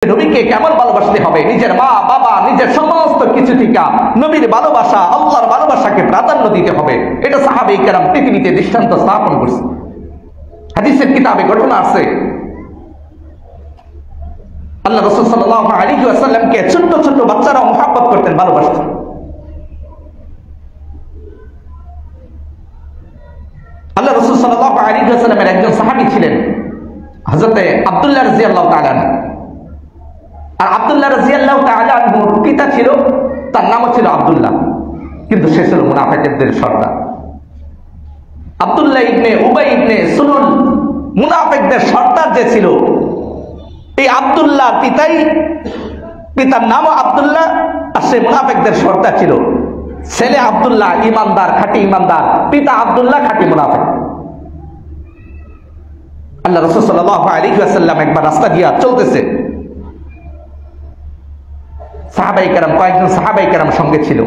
নবীকে কেমন ভালোবাসতে হবে, নিজের মা বাবা নিজের সমস্ত কিছু থেকে নবীর ভালোবাসা আল্লাহর ভালোবাসাকে প্রাধান্য দিতে হবে। এটা সাহাবায়ে কেরাম পৃথিবীতে দৃষ্টান্ত স্থাপন করছে। হাদিসের কিতাবে ঘটনা আছে, আল্লাহ রাসূল সাল্লাল্লাহু আলাইহি ওয়াসাল্লামকে ছোট ছোট বাচ্চারা মুহাব্বত করতেন, ভালোবাসতেন। আল্লাহ রাসূল সাল্লাল্লাহু আলাইহি ওয়াসাল্লামের একজন সাহাবী ছিলেন হযরতে আব্দুল্লাহ রাদিয়াল্লাহু তাআলা। আর আব্দুল্লাহ রাদিয়াল্লাহু তাআলা আনহুর পিতা ছিল, তার নামও ছিল আব্দুল্লাহ, কিন্তু সে ছিল মুনাফিকদের সর্দার। আব্দুল্লাহ ইবনে উবাই ইবনে সুলুল মুনাফিকদের সর্দার যে ছিল, এই আব্দুল্লাহ পিতার নামও আব্দুল্লাহ, আর সে মুনাফিকদের সর্দার ছিল। ছেলে আব্দুল্লাহ ইমানদার, খাঁটি ইমানদার, পিতা আব্দুল্লাহ খাঁটি মুনাফিক। আল্লাহ রাসূল সাল্লাল্লাহু আলাইহি ওয়াসাল্লাম একবার রাস্তা দিয়ে চলতেছে, সাহাবায়ে কেরাম কয়েকজন সাহাবায়ে কেরাম সঙ্গে ছিল।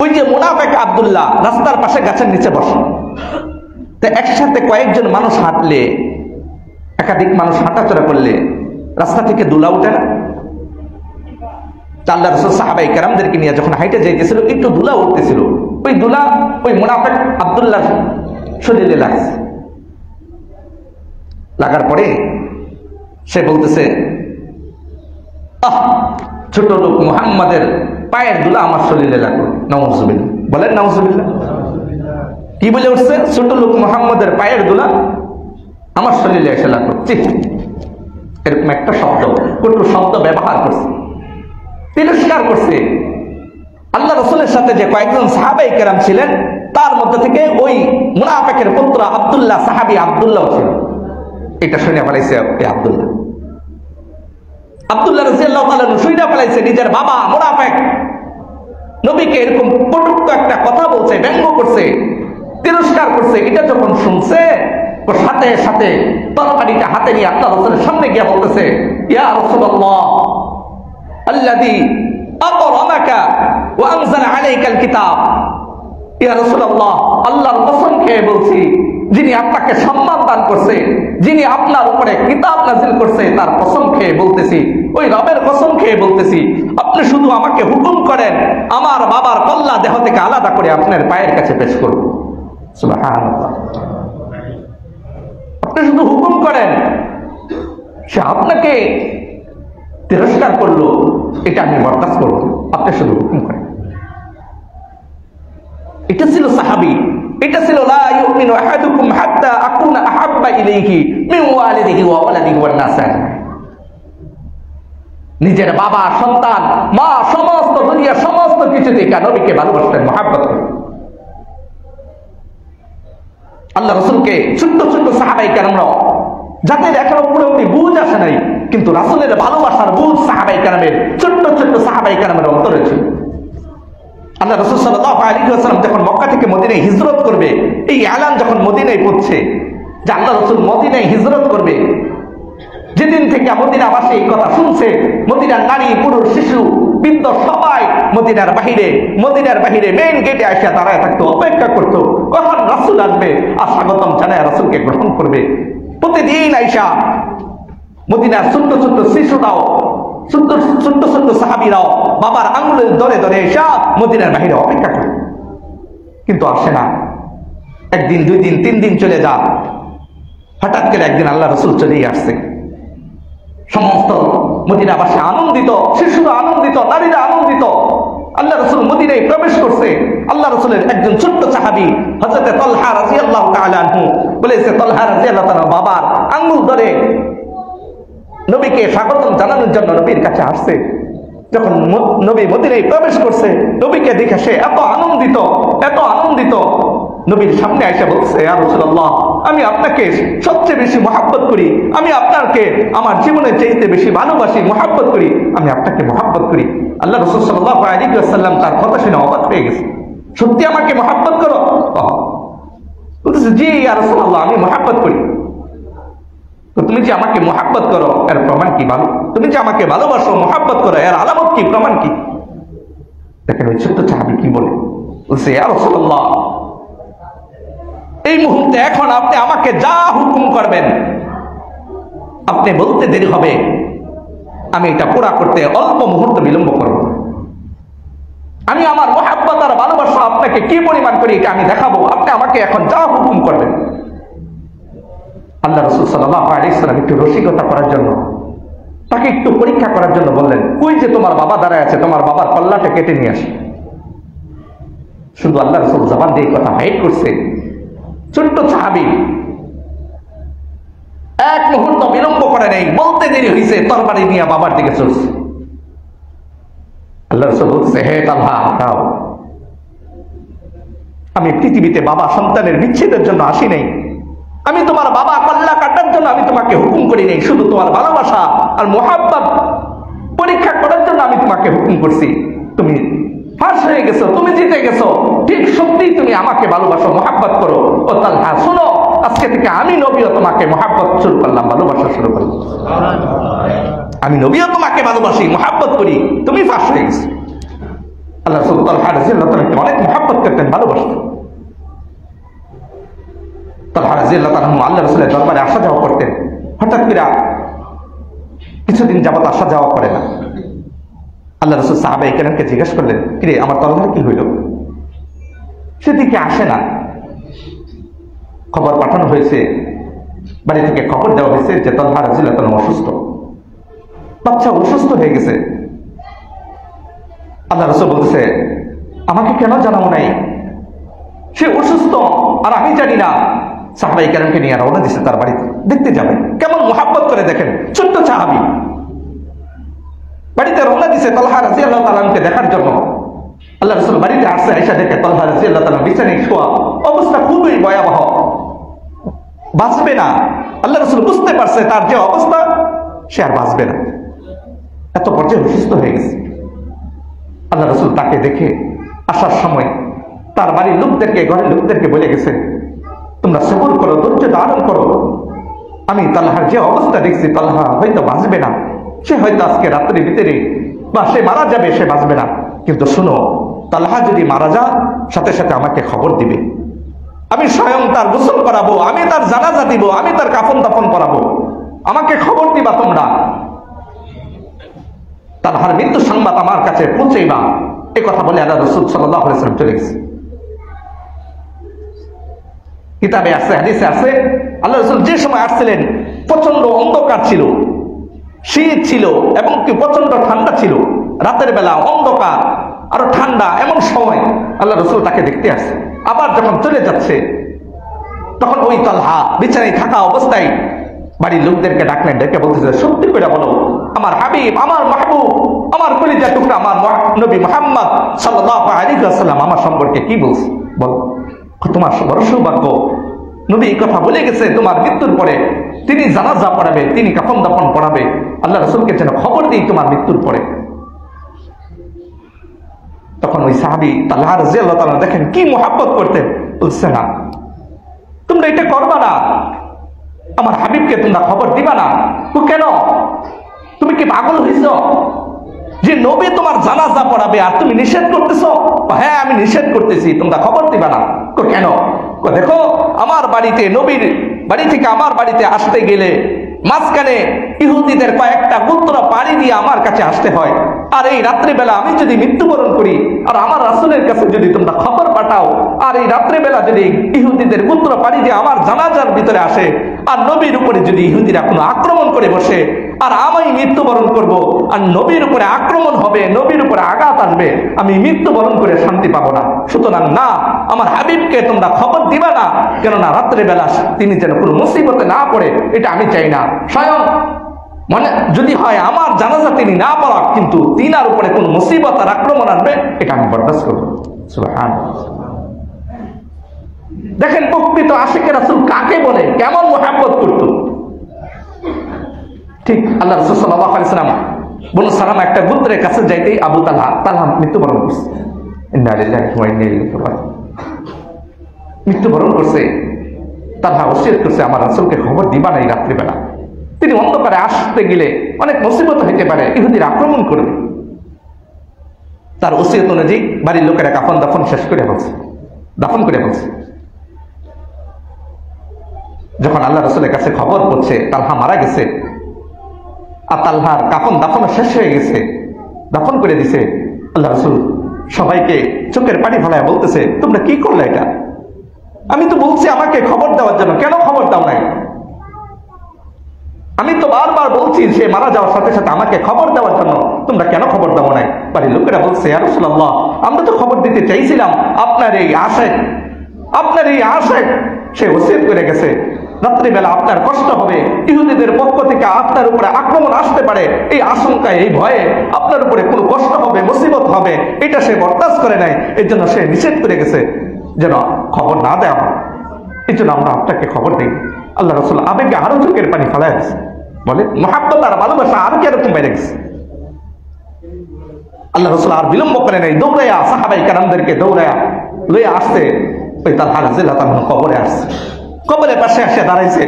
ওই যে মুনাফিক আব্দুল্লাহ রাস্তার পাশে গাছের নিচে বসে। তো একসাথে কয়েকজন মানুষ হাঁটলে, একাধিক মানুষ হাঁটাচলা করলে রাস্তা থেকে ধুলা উঠে না? আল্লাহ রাসূল সাহাবায়ে কেরামদেরকে নিয়ে যখন হাইটে যাইতেছিল, একটু ধুলা উঠতেছিল, ওই ধুলা ওই মুনাফিক আব্দুল্লাহ শরীরে লাগছে। লাগার পরে সে বলতেছে, ছোট লোক মুহাম্মাদের পায়ের ধুলা আমার শরীরে লাগলো। নাউযুবিল্লাহ, বলেন নাউযুবিল্লাহ। কি বলে উঠছে? ছোট লোক মুহাম্মাদের পায়ের ধুলা আমার শরীরে এসে লাগলো। এরকম একটা শব্দ, কটু শব্দ ব্যবহার করছে, তিরস্কার করছে। আল্লাহ রাসূলের সাথে যে কয়েকজন সাহাবায়ে কেরাম ছিলেন, তার মধ্যে থেকে ওই মুনাফিকের পুত্র আব্দুল্লাহ, সাহাবী আব্দুল্লাহ ছিল। এটা শুনে ফেলাইছে আব্দুল্লাহ রাদিয়াল্লাহু তাআলা শুনে ফেলাইছে নিজের বাবা মুনাফিক নবীকে এরকম কটুক্ত একটা কথা বলছে, ব্যঙ্গ করছে, তিরস্কার করছে। এটা যখন শুনছে, ও সাথে সাথে তরবারিটা হাতে নিয়ে আল্লাহ রাসূলের সামনে গিয়ে বলতেছে, ইয়া রাসূলুল্লাহ আল্লাযী আকরামাকা ওয়া আনজালা আলাইকাল কিতাব। ইয়া রাসূলুল্লাহ, আল্লাহর কসম খেয়ে বলছি, যিনি আপনাকে সম্মান দান করছে, যিনি আপনার উপরে কিতাব নাযিল করছে, তার কসম খেয়ে বলতেছি, ওই রবের কসম খেয়ে বলতেছি, আপনি শুধু আমাকে হুকুম করেন, আমার বাবার কল্লা দেহ থেকে আলাদা করে আপনার পায়ের কাছে পেশ করব। সুবহানাল্লাহ। আপনি শুধু হুকুম করেন, সে আপনাকে তিরস্কার করলো, এটা আমি বরদাস্ত করব, আপনি শুধু হুকুম করেন। এটা ছিল সাহাবী, এটা ছিল লা ইউমিনু আহাদুকুম হাত্তা আকুনা আহাব্বা ইলাইহি মিন ওয়ালিদিহি ওয়া ওয়ালাদিহি ওয়ান নাস আজমাইন। নিজের বাবা, সন্তান, মা, সমস্ত দুনিয়া, সমস্ত কিছু থেকে নবীকে ভালোবাসতেন, মহব্বত করতেন। আল্লাহ রাসূলকে ছোট্ট ছোট্ট সাহাবায়ে কেরামরা, যাদের এখনো পুরোপুরি বুঝ আসে নাই, কিন্তু রাসূলের ভালোবাসার বুঝ সাহাবায়ে কেরামের, ছোট্ট ছোট্ট সাহাবায়ে কেরামের অন্তরে ছিল। আল্লাহ রাসূল সাল্লাল্লাহু আলাইহি ওয়াসাল্লাম যখন মক্কা থেকে মদিনায় হিজরত করবে, এই এলান যখন মদিনায় পৌঁছে যে আল্লাহ রাসূল মদিনায় হিজরত করবে, যেদিন থেকে মদিনাবাসী এই কথা শুনছে, মদিনার নারী, পুরুষ, শিশু, বৃদ্ধ সবাই মদিনার বাহিরে মেইন গেটে আসা দাঁড়ায় থাকতো, অপেক্ষা করতো কখন রাসূল আসবে আর স্বাগতম জানায় রাসূলকে গ্রহণ করবে। প্রতিদিন আইসা মদিনার ছোট্ট ছোট্ট শিশুরাও, ছোট্ট ছোট্ট সাহাবীরাও বাবার আঙ্গুলের ধরে ধরে এসা মদিনার বাহিরে অপেক্ষা করে, কিন্তু আসে না। একদিন, 2 দিন, 3 দিন চলে যা, হঠাৎ করে একদিন আল্লাহ রাসূল চলেই আসছে। সমস্ত মদিনাবাসী আনন্দিত, শিশুরা আনন্দিত, নারীরা আনন্দিত। আল্লাহ রাসূল মদিনায় প্রবেশ করছে। আল্লাহ রাসূলের একজন ছোট্ট সাহাবী হযরত তালহা রাদিয়াল্লাহু তাআলা আনহু বলেছে, তালহা রাদিয়াল্লাহু তাআলা বাবার আঙ্গুল ধরে নবীকে স্বাগতম জানানোর জন্য নবীর কাছে আসছে। যখন নবী মদিনায় প্রবেশ করছে, নবীকে দেখে সে এত আনন্দিত, নবীর সামনে এসে বলছে, ইয়া রাসূলুল্লাহ, আমি আপনাকে সবচেয়ে বেশি মহব্বত করি, আমি আপনাকে আমার জীবনের চাইতে বেশি ভালোবাসি, মহব্বত করি, আমি আপনাকে মহব্বত করি। আল্লাহ রাসূল সাল্লাল্লাহু আলাইহি ওয়াসাল্লাম তার কথা শুনে অবাক হয়ে গেছে, সত্যি আমাকে মহব্বত করো? বলতেছে, জি ইয়া রাসূলুল্লাহ, আমি মহব্বত করি। তো তুমি যে আমাকে মহব্বত করো, এর প্রমাণ কি? ভালো, তুমি যে আমাকে ভালোবাসো, মহব্বত করো, এর আলামত কি, প্রমাণ কি? দেখেন ওই ছোট্ট সাহাবী কি বলে, বলছে, ইয়া রাসূলুল্লাহ, এই মুহূর্তে এখন আপনি আমাকে যা হুকুম করবেন, আপনি বলতে দেরি হবে, আমি এটা পুরা করতে অল্প মুহূর্ত বিলম্ব করব। আমি আমার মুহাব্বত আর ভালোবাসা আপনাকে কি পরিমাণ করি এটা আমি দেখাবো, আপনি আমাকে এখন যা হুকুম করবেন। আল্লাহ রাসূল সাল্লাল্লাহু আলাইহি ওয়াসাল্লাম একটু রসিকতা করার জন্য, তাকে একটু পরীক্ষা করার জন্য বললেন, ওই যে তোমার বাবা দাঁড়ায় আছে, তোমার বাবার কল্লাটা কেটে নিয়ে আসে। শুধু আল্লাহ রাসূল জবান দিয়ে কথা হাইড করছে। ছোট্ট সাহাবী এক মুহূর্ত বিলম্ব করে নেই, বলতে দেরি হয়েছে, তরবারি নিয়ে বাবার দিকে চলছে। আল্লাহ রাসূল বলছে, হে তালহা, দাও, আমি পৃথিবীতে বাবা সন্তানের বিচ্ছেদের জন্য আসি নাই, আমি তোমার বাবা কল্লা কাটার জন্য আমি তোমাকে হুকুম করি নাই, শুধু তোমার ভালোবাসা আর মুহাব্বত পরীক্ষা করার জন্য আমি তোমাকে হুকুম করছি। তুমি ফাঁস হয়ে গেছো, তুমি জিতে গেছো, ঠিক সত্যি তুমি আমাকে ভালোবাসো, মুহাব্বত করো। ও তালহা শোনো, আজকে থেকে আমি নবীও তোমাকে মুহাব্বত শুরু করলাম, ভালোবাসা শুরু করলাম। আমি নবীও তোমাকে ভালোবাসি, মুহাব্বত করি, তুমি ফাঁস হয়ে গেছো। আল্লাহ রাসূল তালহা রাদিয়াল্লাহু তাআলা অনেক মুহাব্বত করতেন, ভালোবাসতেন। তালহা রাদিয়াল্লাহু তাআলা আল্লাহ রাসূলের দরবারে আসা যাওয়া করতেন। হঠাৎ করে কিছুদিন যাবত আসা যাওয়া করে না। আল্লাহ রাসূল সাহাবায়ে কেরামকে জিজ্ঞেস করলেন, কিরে আমার তালহার কি হইল? সেদিকে আসে না। খবর পাঠানো হয়েছে, বাড়ি থেকে খবর দেওয়া হয়েছে যে তালহা রাদিয়াল্লাহু তাআলা অসুস্থ, বাচ্চা অসুস্থ হয়ে গেছে। আল্লাহ রাসূল বলতেছে, আমাকে কেন জানাও নাই? সে অসুস্থ আর আমি জানি না। সাহাবায়ে কেরামকে নিয়ে রওনা দিছে তার বাড়িতে, দেখতে যাবে। কেমন মুহাব্বত করে দেখেন, ছোট্ট সাহাবী বাড়িতে রওনা দিছে তালহা রাদিয়াল্লাহু তাআলাকে দেখার জন্য। আল্লাহ রাসূল বাড়িতে আসছে, আয়েশা দেখে তালহা রাদিয়াল্লাহু তাআলা বিছানায় শোয়া, অবস্থা খুবই ভয়াবহ, বাঁচবে না। আল্লাহ রাসূল বুঝতে পারছে তার যে অবস্থা, সে আর বাঁচবে না, এত পর্যায়ে অসুস্থ হয়ে গেছে। আল্লাহ রাসূল তাকে দেখে আসার সময় তার বাড়ির লোকদেরকে, ঘরের লোকদেরকে বলে গেছে, তোমরা সবর করো, ধৈর্য ধারণ করো। আমি তালহার যে অবস্থা দেখছি, তালহা হয়তো বাঁচবে না, সে হয়তো আজকে রাত্রির ভিতরে বা সে মারা যাবে, সে বাঁচবে না। কিন্তু শুনো, তালহা যদি মারা যায়, সাথে সাথে আমাকে খবর দিবে, আমি স্বয়ং তার গোসল করাবো, আমি তার জানাজা দিব, আমি তার কাফন দাফন করাবো, আমাকে খবর দিবা তোমরা। তালহার মৃত্যু সংবাদ আমার কাছে পৌঁছেইবা, এই কথা বলে আল্লাহ রাসূল সাল্লাল্লাহু আলাইহি ওয়াসাল্লাম চলে গেছে। কিতাবে আছে, হাদিসে আছে, আল্লাহ রাসূল যে সময় আসছিলেন প্রচন্ড অন্ধকার ছিল, শীত ছিল এবং কি প্রচন্ড ঠান্ডা ছিল। রাতের বেলা অন্ধকার আরো ঠান্ডা, এমন সময় আল্লাহ রাসূল তাকে দেখতে আসছে। আবার যখন চলে যাচ্ছে, তখন ওই তালহা বিছানায় থাকা অবস্থায় বাড়ির লোকদেরকে ডাকলেন, ডেকে বলতেছে, সত্যি করে বলো, আমার হাবিব, আমার মাহবুব, আমার কলিজার টুকরা, আমার নবী মুহাম্মদ সাল্লাল্লাহু আলাইহি ওয়াসাল্লাম আমার সম্পর্কে কি বলছে, বল। তোমার বড় সৌভাগ্য, নবী এই কথা বলে গেছে, তোমার মৃত্যুর পরে তিনি জানাজা পড়াবে, তিনি কাফন দাফন পড়াবে। আল্লাহ রাসূলকে যেন খবর দিই তোমার মৃত্যুর পরে। তখন ওই সাহাবী তালহা রাদিয়াল্লাহু তাআলা দেখেন কি মুহাব্বত করতেন, বলছে, না তোমরা এটা করবা না, আমার হাবিবকে তোমরা খবর দিবা না। তো কেন, তুমি কি পাগল হইছো যে নবী তোমার জানাজা পড়াবে আর তুমি নিষেধ করতেছো? হ্যাঁ আমি নিষেধ করতেছি, তোমরা খবর দিবা না। কেন? দেখো, আমার বাড়িতে, নবীর বাড়ি থেকে আমার বাড়িতে আসতে গেলে মাঝখানে ইহুদিদের কয়েকটা গোত্র পাড়ি দিয়ে আমার কাছে আসতে হয়। আর এই রাত্রিবেলা আমি যদি মৃত্যুবরণ করি আর আমার রাসূলের কাছে যদি তোমরা খবর পাঠাও, আর এই রাত্রিবেলা যদি ইহুদিদের গোত্র পাড়ি দিয়ে আমার জানাজার ভিতরে আসে, আর নবীর উপরে যদি ইহুদিরা কোনো আক্রমণ করে বসে, আর আমি মৃত্যুবরণ করব, আর নবীর উপরে আক্রমণ হবে, নবীর উপরে আঘাত আসবে, আমি মৃত্যুবরণ করে শান্তি পাবো না। সুতরাং না, আমার হাবিবকে তোমরা খবর দিবা না, কেননা রাত্রিবেলা তিনি যেন কোনো মুসিবতে না পড়ে, এটা আমি চাই না। স্বয়ং মানে যদি হয় আমার জানাজা তিনি না পড়া, কিন্তু তিনার উপরে কোন মুসিবত আর আক্রমণ আসবে, এটা আমি বরদাস্ত করব। সুবহানাল্লাহ। দেখেন প্রকৃত আশিকে রাসূল কাকে বলে, কেমন মুহাব্বত করত। ঠিক আল্লাহ রাসূল সাল্লাল্লাহু আলাইহি ওয়াসাল্লাম বনু সালামা একটা গোত্রের কাছে যাইতেই আবু তালহা মৃত্যুবরণ করছে। ইন্না লিল্লাহি ওয়া ইন্না ইলাইহি রাজিউন। মৃত্যুবরণ করছে। তালহা ওসিয়ত করছে, আমার রাসূলকে খবর দিবা না এই রাত্রিবেলা, তিনি অন্ধকারে আসতে গেলে অনেক মুসিবত হইতে পারে, ইহুদিরা আক্রমণ করবে। তার ওসিয়ত অনুযায়ী বাড়ির লোকেরা কাফন দাফন শেষ করে ফেলছে, দাফন করে ফেলছে। যখন আল্লাহ রাসূলের কাছে খবর পৌঁছে তালহা মারা গেছে, আর তালহার কাফন দাফন শেষ হয়ে গেছে, দাফন করে দিছে। আল্লাহ রাসূল সবাইকে চোখের পানি ফেলায় বলতেছে, তোমরা কি করলে এটা? আমি তো বলছি আমাকে খবর দেওয়ার জন্য, কেন খবর দাও নাই? আমি তো বারবার বলছি সে মারা যাওয়ার সাথে সাথে আমাকে খবর দেওয়ার জন্য, তোমরা কেন খবর দাও নাই? বাড়ির লোকেরা বলছে, ইয়া রাসূলুল্লাহ, আমরা তো খবর দিতে চাইছিলাম, আপনার এই আশেক সে ওসিয়ত করে গেছে, রাত্রিবেলা আপনার কষ্ট হবে, ইহুদিদের পক্ষ থেকে আপনার উপরে আক্রমণ আসতে পারে, এই আশঙ্কায় এই ভয়ে আপনার উপরে কোনো কষ্ট হবে, মুসিবত হবে, এটা সে বরদাস্ত করে নাই, এর জন্য সে নিষেধ করে গেছে যেন খবর না দেওয়া হয়, এই জন্য আমরা আপনাকে খবর দিই। আল্লাহ রাসূল আবেগে আরো চোখের পানি ফেলায় গেছে, বলে মহাব্বত আর ভালোবাসা আর কিরকম বাইরে গেছে। আল্লাহ রাসূল আর বিলম্ব করে নাই, দৌড়াইয়া সাহাবায়ে কেরামদেরকে দৌড়াইয়া লইয়া আসছে, ওই তালহা রাদিয়াল্লাহু তাআলা কবরে আসছে, কবরের পাশে এসে দাঁড়াইছে,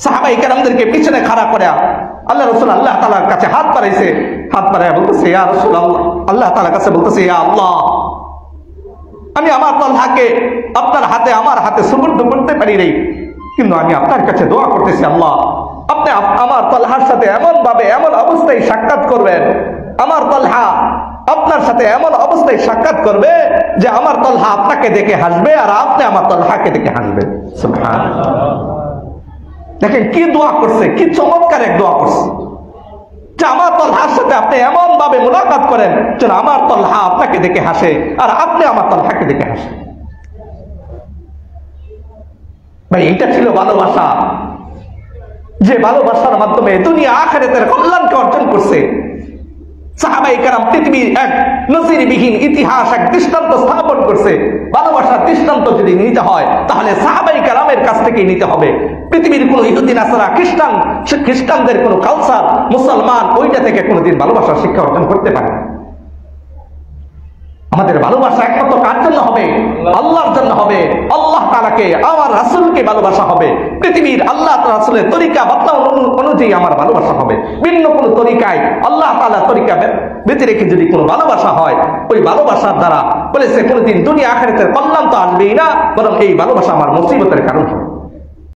সাহাবায়ে কেরামদেরকে পিছনে খাড়া করে আল্লাহ রাসূল আল্লাহ তাআলার কাছে হাত বাড়াইছে, হাত বাড়াইয়া বলতেছে, ইয়া রাসূলুল্লাহ, আল্লাহ তাআলার কাছে বলতেছে, ইয়া আল্লাহ, আমি আমার তালহাকে আপনার হাতে আমার হাতে সুপুর্দ করতে পারি নাই, কিন্তু আমি আপনার কাছে দোয়া করতেছি, আল্লাহ আপনি আমার তালহার সাথে এমন ভাবে এমন অবস্থায় সাক্ষাৎ করবেন, আমার তালহা আপনার সাথে এমন অবস্থায় সাক্ষাৎ করবে যে আমার তালহা আপনাকে দেখে হাসবে আর আপনি আমার তালহাকে দেখে হাসবেন। সুবহানাল্লাহ, দেখেন কি দোয়া করছে, কি চমৎকার এক দোয়া করছে, যে আমার তালহার সাথে আপনি এমন ভাবে মুলাকাত করেন যেন আমার তালহা আপনাকে দেখে হাসে আর আপনি আমার তালহাকে দেখে হাসেন। ভাই, এটা ছিল ভালোবাসা, যে ভালোবাসার মাধ্যমে দুনিয়া আখিরাতের কল্যাণকে অর্জন করছে। সাহাবায়ে কেরাম পৃথিবীর এক নজিরবিহীন ইতিহাস, এক দৃষ্টান্ত স্থাপন করছে। ভালোবাসার দৃষ্টান্ত যদি নিতে হয় তাহলে সাহাবায়ে কেরামের কাছ থেকেই নিতে হবে। পৃথিবীর কোন ইহুদি নাসারা খ্রিস্টানদের কোন কালচার মুসলমান ওইটা থেকে কোনোদিন ভালোবাসার শিক্ষা অর্জন করতে পারে না। আমাদের ভালোবাসা একমাত্র কার জন্য হবে? আল্লাহর জন্য হবে। আল্লাহ তাআলাকে, আমার রাসূলকে ভালোবাসা হবে। পৃথিবীর আল্লাহ রাসূলের তরিকা বার্তা অনুযায়ী আমার ভালোবাসা হবে। ভিন্ন কোন তরিকায় আল্লাহ তাআলার তরিকা বেঁধে রেখে যদি কোনো ভালোবাসা হয়, ওই ভালোবাসার দ্বারা বলেছে কোনোদিন দুনিয়া আখিরাতের কল্যাণ তো আসবেই না, বরং এই ভালোবাসা আমার মুসিবতের কারণ হবে।